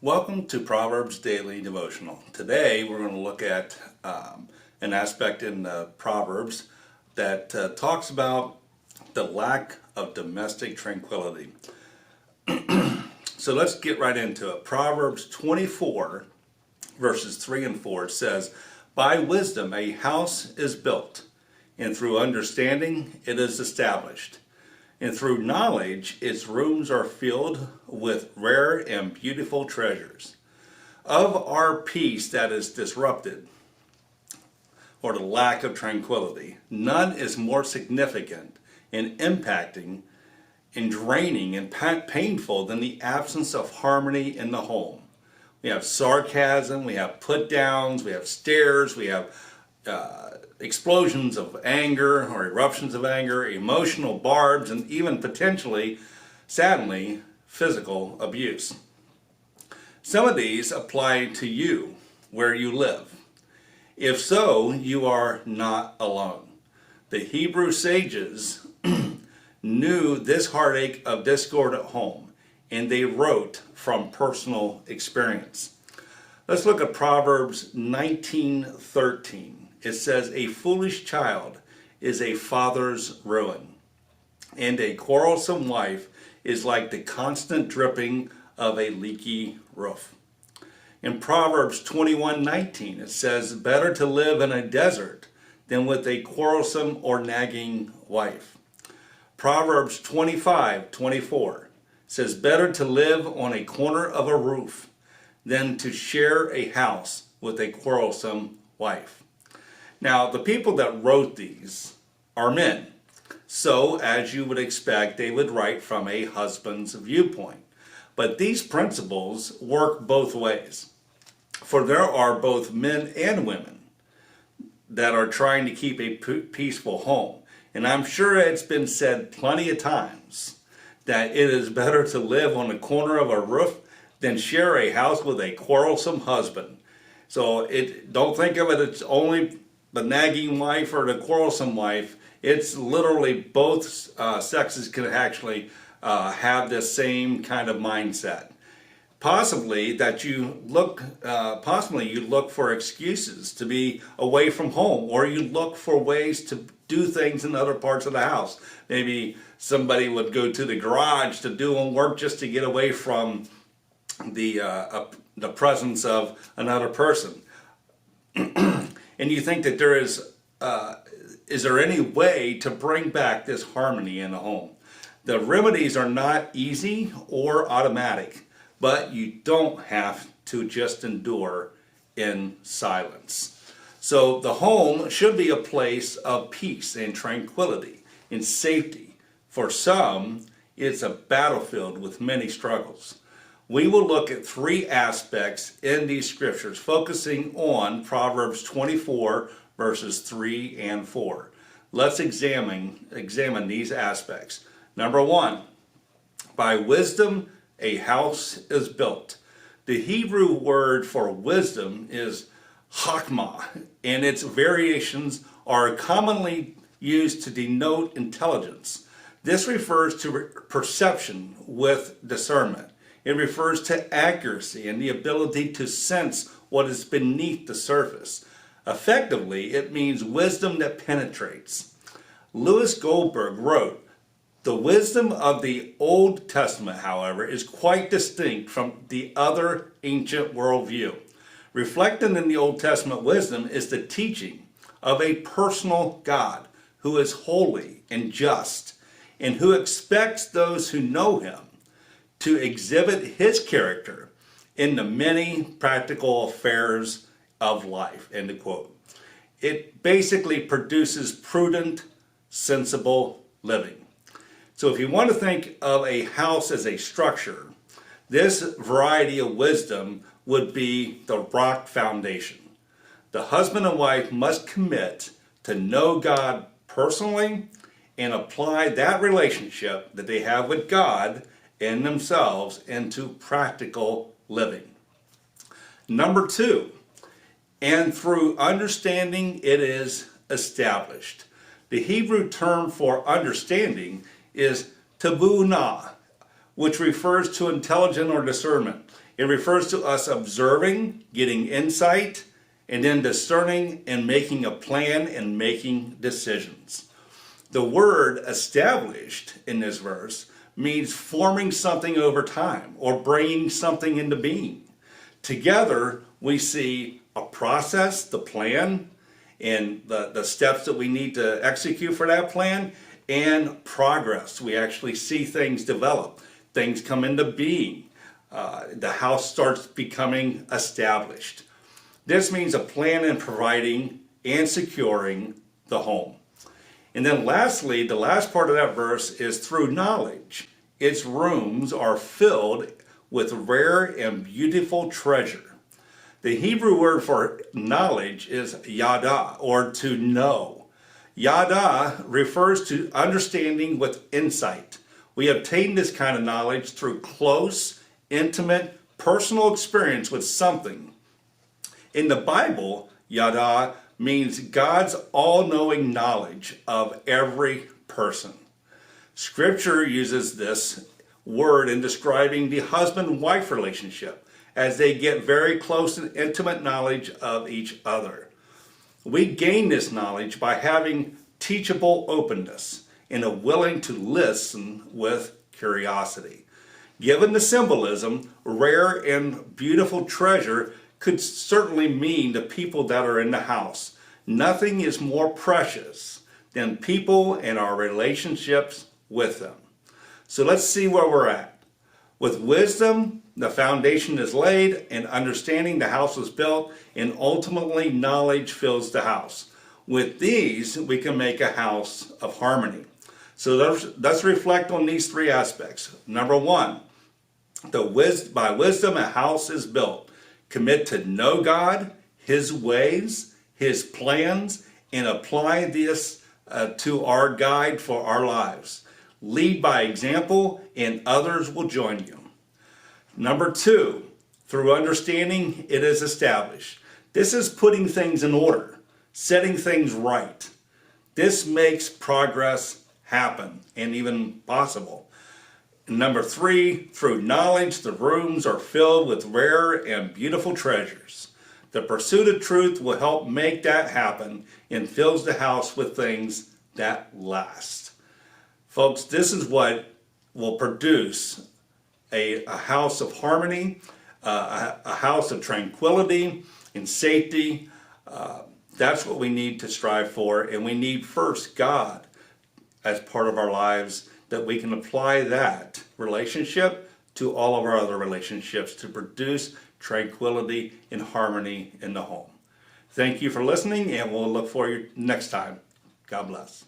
Welcome to Proverbs Daily Devotional. Today we're going to look at an aspect in Proverbs that talks about the lack of domestic tranquility. So let's get right into it. Proverbs 24 verses 3 and 4 says, "By wisdom a house is built, and through understanding it is established. And through knowledge, its rooms are filled with rare and beautiful treasures. Of our peace that is disrupted, or the lack of tranquility, none is more significant in impacting, and draining, and painful than the absence of harmony in the home. We have sarcasm, we have put downs, we have stares, we have explosions of anger or eruptions of anger, emotional barbs, and even potentially, sadly, physical abuse. Some of these apply to you where you live. If so, you are not alone. The Hebrew sages knew this heartache of discord at home, and they wrote from personal experience. Let's look at Proverbs 19:13. It says, "A foolish child is a father's ruin, and a quarrelsome wife is like the constant dripping of a leaky roof." In Proverbs 21:19, it says, "Better to live in a desert than with a quarrelsome or nagging wife." Proverbs 25:24 says, "Better to live on a corner of a roof than to share a house with a quarrelsome wife." Now, the people that wrote these are men. So, as you would expect, they would write from a husband's viewpoint. But these principles work both ways. For there are both men and women that are trying to keep a peaceful home. And I'm sure it's been said plenty of times that it is better to live on the corner of a roof than share a house with a quarrelsome husband. So don't think of it as only the nagging wife or the quarrelsome wife. It's literally both sexes can actually have this same kind of mindset. Possibly you look for excuses to be away from home, or you look for ways to do things in other parts of the house. Maybe somebody would go to the garage to do work just to get away from the presence of another person. And you think that there is there any way to bring back this harmony in the home? The remedies are not easy or automatic, but you don't have to just endure in silence. So the home should be a place of peace and tranquility and safety. For some, it's a battlefield with many struggles. We will look at three aspects in these scriptures, focusing on Proverbs 24 verses 3 and 4. Let's examine these aspects. Number one, by wisdom a house is built. The Hebrew word for wisdom is chokmah, and its variations are commonly used to denote intelligence. This refers to perception with discernment. It refers to accuracy and the ability to sense what is beneath the surface. Effectively, it means wisdom that penetrates. Lewis Goldberg wrote, "The wisdom of the Old Testament, however, is quite distinct from the other ancient worldview. Reflected in the Old Testament wisdom is the teaching of a personal God who is holy and just, and who expects those who know him to exhibit his character in the many practical affairs of life." End of quote. It basically produces prudent, sensible living. So if you want to think of a house as a structure, this variety of wisdom would be the rock foundation. The husband and wife must commit to know God personally and apply that relationship that they have with God and themselves into practical living. Number two, and through understanding it is established. The Hebrew term for understanding is tabunah, which refers to intelligence or discernment. It refers to us observing, getting insight, and then discerning and making a plan and making decisions. The word established in this verse means forming something over time or bringing something into being. Together, we see a process, the plan, and the steps that we need to execute for that plan, and progress. We actually see things develop, things come into being. The house starts becoming established. This means a plan in providing and securing the home. And then lastly, the last part of that verse is through knowledge. Its rooms are filled with rare and beautiful treasure. The Hebrew word for knowledge is yada, or to know. Yada refers to understanding with insight. We obtain this kind of knowledge through close, intimate, personal experience with something. In the Bible, yada means God's all-knowing knowledge of every person. Scripture uses this word in describing the husband-wife relationship as they get very close and intimate knowledge of each other. We gain this knowledge by having teachable openness and a willing to listen with curiosity. Given the symbolism, rare and beautiful treasure could certainly mean the people that are in the house. Nothing is more precious than people and our relationships with them. So let's see where we're at. With wisdom, the foundation is laid, and understanding the house is built, and ultimately knowledge fills the house. With these, we can make a house of harmony. So let's reflect on these three aspects. Number one, by wisdom a house is built. Commit to know God, His ways, His plans, and apply this to our guide for our lives. Lead by example, and others will join you. Number two, through understanding, it is established. This is putting things in order, setting things right. This makes progress happen and even possible. Number three, through knowledge, the rooms are filled with rare and beautiful treasures. The pursuit of truth will help make that happen and fills the house with things that last. Folks, this is what will produce a house of harmony, a house of tranquility and safety. That's what we need to strive for, and we need first God as part of our lives, that we can apply that relationship to all of our other relationships to produce tranquility and harmony in the home. Thank you for listening, and we'll look for you next time. God bless.